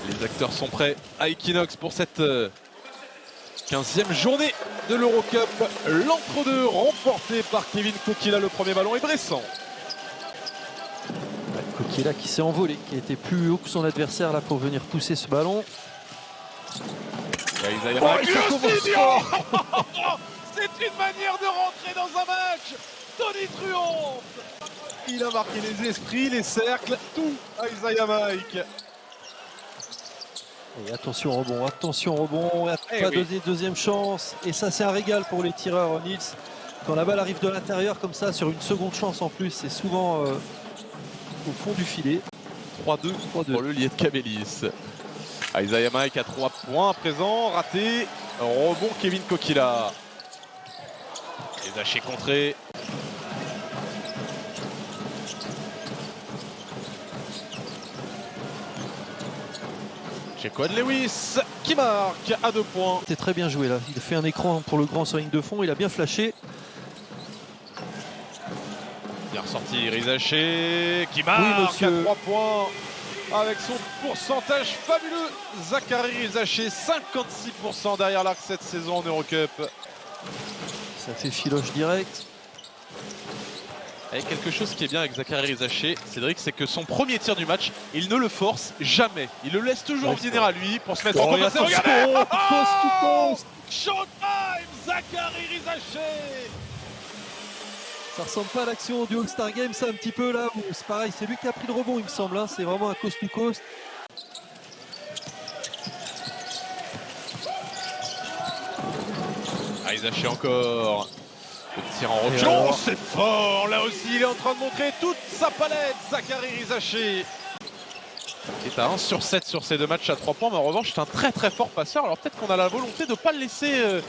Les acteurs sont prêts à Equinox pour cette 15e journée de l'Eurocup. L'entre-deux remporté par Kevin Kokila. Le premier ballon est Bressan. Kokila qui s'est envolé, qui a été plus haut que son adversaire là pour venir pousser ce ballon. C'est une manière de rentrer dans un match. Tony triomphe. Il a marqué les esprits, les cercles, tout à Isaiah Mike. Et attention rebond, pas deuxième chance. Et ça c'est un régal pour les tireurs, Nils. Quand la balle arrive de l'intérieur comme ça, sur une seconde chance en plus, c'est souvent au fond du filet. 3-2 pour le Liet Cabelis. Isaiah Mike à 3 points à présent, raté. Rebond Kevin Kokila. Les hachés contrés. Shequan Lewis qui marque à 2 points. C'était très bien joué là. Il a fait un écran pour le grand sur ligne de fond. Il a bien flashé. Bien ressorti Rizaché qui marque à 3 points. Avec son pourcentage fabuleux, Zachary Rizaché, 56% derrière l'arc cette saison en Eurocup. Ça fait filoche direct. Et quelque chose qui est bien avec Zachary Rizaché, Cédric, c'est que son premier tir du match, il ne le force jamais. Il le laisse toujours venir à lui pour se mettre en confiance. Regardez, post to post. Showtime, Zachary Rizaché. Ça ressemble pas à l'action du All-Star Game, ça un petit peu là où c'est pareil, c'est lui qui a pris le rebond il me semble, hein. C'est vraiment un coast to coast. Rizaché encore. Le tir en reculon, c'est fort. Là aussi, il est en train de montrer toute sa palette, Zachary Rizaché. Il est à 1 sur 7 sur ces deux matchs à 3 points, mais en revanche, c'est un très très fort passeur. Alors peut-être qu'on a la volonté de ne pas le laisser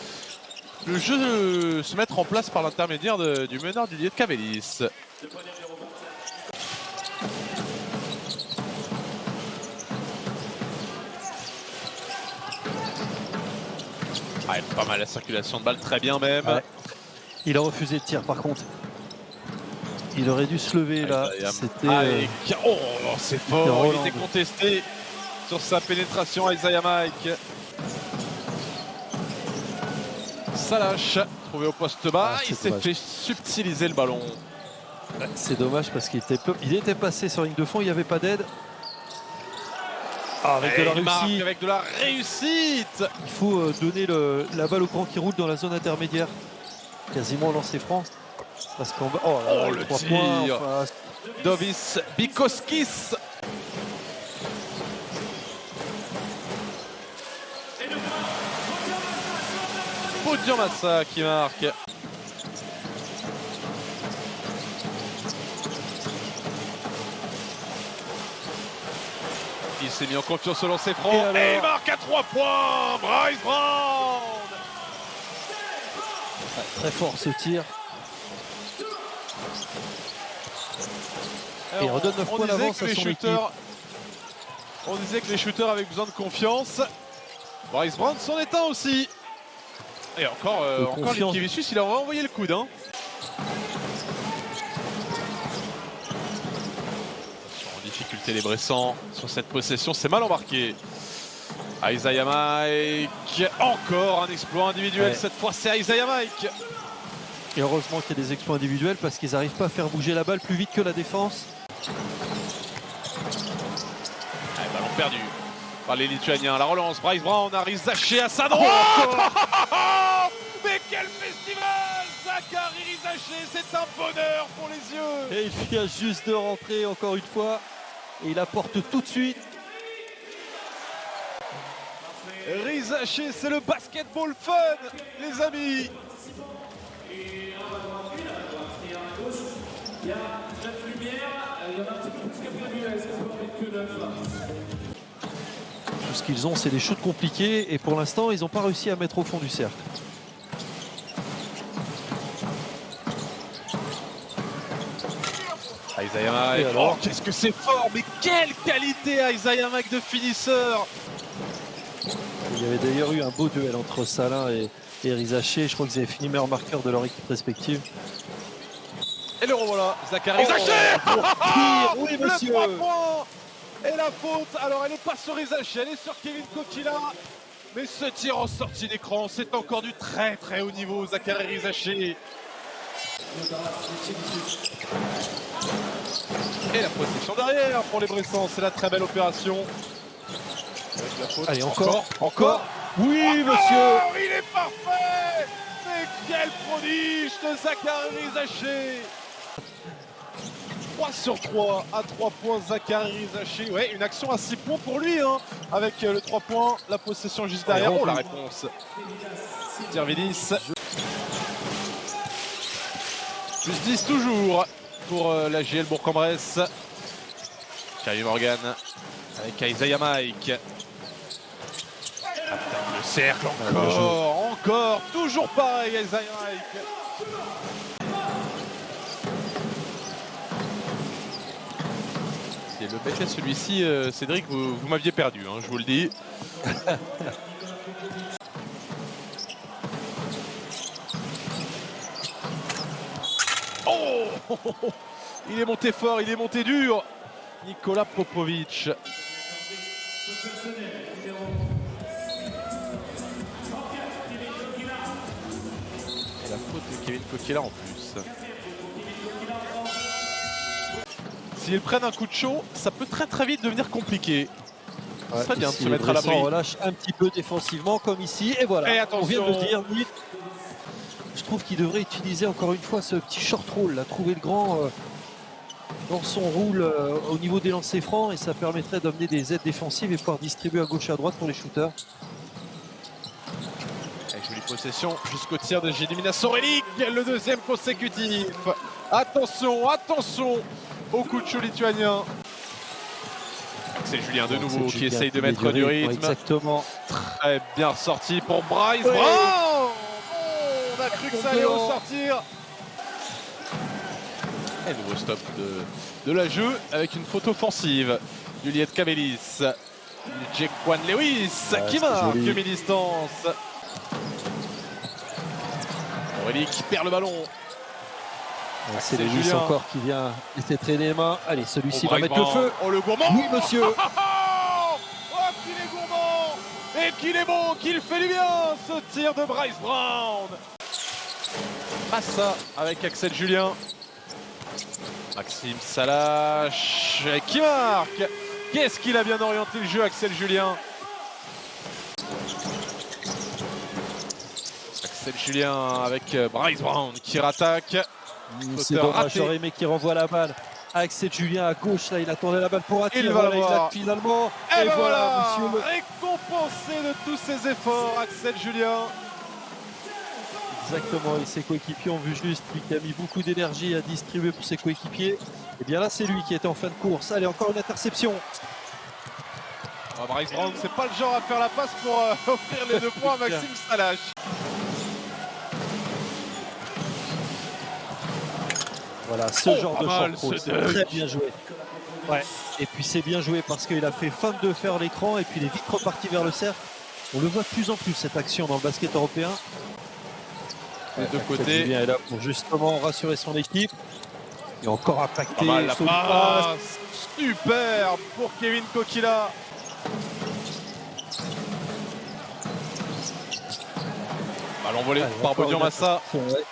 le jeu se mettre en place par l'intermédiaire du meneur du Liet Cabelis. Pas mal la circulation de balle, très bien même. Ouais. Il a refusé le tir par contre. Il aurait dû se lever là. C'était. Oh, c'est fort, il était contesté sur sa pénétration, Isaiah Mike. Salache, trouvé au poste bas, il s'est fait subtiliser le ballon. C'est dommage parce qu'il était passé sur ligne de fond, il n'y avait pas d'aide. Avec de la réussite. Avec de la réussite. Il faut donner la balle au camp qui roule dans la zone intermédiaire. Quasiment lancer franc. Parce qu'en bas. Oh, le 3 tir points, Dovis Bikoskis. Bodiamassa qui marque. Il s'est mis en confiance au lancer franc et il marque à 3 points. Bryce Brown. Très fort ce tir. Et il redonne 9 points d'avance à son équipe. On disait que les shooters avaient besoin de confiance. Bryce Brown s'en est un aussi. Et encore Litkevicius, il a envoyé le coude. Hein. En difficulté les Bressans sur cette possession, c'est mal embarqué. Isaiah Mike, encore un exploit individuel, cette fois c'est Isaiah Mike. Et heureusement qu'il y a des exploits individuels parce qu'ils n'arrivent pas à faire bouger la balle plus vite que la défense. Ballon perdu par les Lituaniens, la relance, Bryce Brown a Rizaché à sa droite. Mais quel festival, Zachary Rizaché, c'est un bonheur pour les yeux. Et il vient juste de rentrer encore une fois et il apporte tout de suite. Rizaché, c'est le basketball fun, les amis. Il y a 9 lumières, il y en a un petit peu plus que prévu, est-ce qu'on peut mettre que 9 là? Tout ce qu'ils ont, c'est des shoots compliqués et pour l'instant, ils n'ont pas réussi à mettre au fond du cercle. Isaiah Mike, oh, qu'est-ce que c'est fort, mais quelle qualité Isaiah Mike de finisseur. Il y avait d'ailleurs eu un beau duel entre Salin et Rizaché. Je crois qu'ils avaient fini meilleur marqueur de leur équipe respective. Et le revoilà, Zachary Rizaché. Oui, monsieur. Et la faute, alors elle n'est pas sur Rizachi, elle est sur Kevin Kokila. Mais ce tir en sortie d'écran, c'est encore du très très haut niveau, Zachary Rizachi. Et la possession derrière pour les Bressans, c'est la très belle opération. Avec la faute. Allez, encore. Oui, monsieur. Il est parfait. Mais quel prodige de Zachary Rizachi. 3 sur 3 à 3 points, Zachary Rizachi. Ouais, une action à 6 points pour lui, hein, avec le 3 points, la possession juste derrière. Oh, la réponse. Tirvilis. Plus 10 toujours pour la GL Bourg-en-Bresse. Kyrie Morgan avec Isaiah Mike. Le cercle encore, toujours pareil, Isaiah Mike. Et le bête celui-ci, Cédric, vous m'aviez perdu, hein, je vous le dis. Oh, il est monté fort, il est monté dur. Nikola Popovic. Et la faute de Kevin Kokila en plus. S'ils prennent un coup de chaud, ça peut très très vite devenir compliqué. Ouais, très bien de ici, se mettre à l'abri. On relâche un petit peu défensivement comme ici. Et voilà, Et attention. on vient de le dire. Je trouve qu'il devrait utiliser encore une fois ce petit short roll, là, trouver le grand dans son roule au niveau des lancers francs, et ça permettrait d'amener des aides défensives et pouvoir distribuer à gauche et à droite pour les shooters. Avec jolie possession jusqu'au tir de Gediminas Sorelic, le deuxième consécutif. Attention au coup de chaud lituanien. C'est Julien de nouveau qui essaye de mettre du rythme. Exactement. Très bien sorti pour Bryce Brown. On a cru que ça allait ressortir. Et nouveau stop de la jeu avec une faute offensive. Juliette Kabelis. Jaquan Lewis qui marque mi-distance. Aurélie qui perd le ballon. C'est Lewis encore qui vient essayer de traîner les mains. Allez, celui-ci va mettre le feu. Oh, le gourmand. Oui, monsieur. Oh, qu'il est gourmand. Et qu'il est bon, qu'il fait du bien, ce tir de Bryce Brown. Massa avec Axel Julien. Maxime Salache qui marque. Qu'est-ce qu'il a bien orienté le jeu, Axel Julien. Axel Julien avec Bryce Brown qui rattaque. C'est dommage, j'aurais aimé qu'il renvoie la balle. Axel Julien à gauche, là il attendait la balle pour un tir. Il va voilà, il finalement. Et ben voilà, monsieur. Récompensé de tous ses efforts, Axel Julien. Exactement, et ses coéquipiers ont vu juste, lui qui a mis beaucoup d'énergie à distribuer pour ses coéquipiers. Et bien là, c'est lui qui était en fin de course. Allez, encore une interception. Bryce Brown, c'est pas le genre à faire la passe pour offrir les 2 points à Maxime Salache. Voilà, ce genre de short roll, c'est très bien joué. Ouais. Et puis c'est bien joué parce qu'il a fait fin de faire l'écran et puis il est vite reparti vers le cercle. On le voit de plus en plus cette action dans le basket européen. Les deux côtés. Julien est là pour justement rassurer son équipe. Et encore impacté. La passe superbe pour Kevin Kokila. Ballon volé par Bodian Massa. Ouais.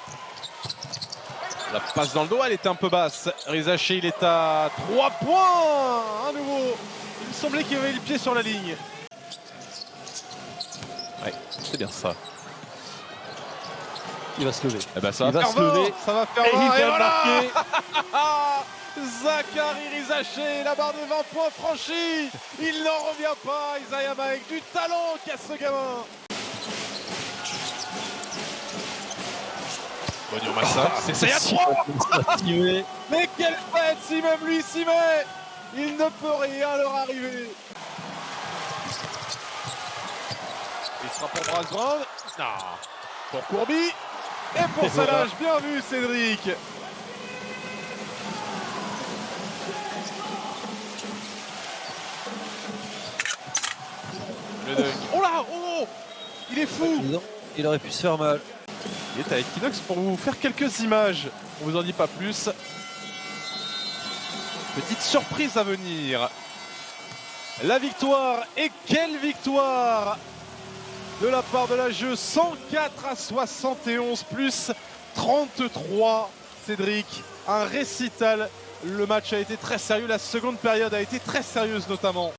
La passe dans le dos, elle était un peu basse. Rizachi, il est à 3 points à nouveau. Il me semblait qu'il avait le pied sur la ligne. Ouais, c'est bien ça. Il va se lever. Eh ben, ça il va faire 20, ça va faire 20. Et il vient voilà marquer. Zachary Rizachi, la barre des 20 points franchie. Il n'en revient pas. Isaiah Mike, du talent qu'a ce gamin. Bodian Massa, c'est à 3. Mais quelle fête si même lui s'y met. Il ne peut rien leur arriver. Il sera pour Bryce Brown. Non. Pour Courby. Et pour Salache, bien vu Cédric. Le dunk. Oh là, oh, il est fou. Il aurait pu se faire mal. Il est à Equinox pour vous faire quelques images. On vous en dit pas plus. Petite surprise à venir. la victoire. Et quelle victoire de la part de la Jeu, 104-71 plus 33. Cédric, un récital. Le match a été très sérieux, la seconde période a été très sérieuse notamment.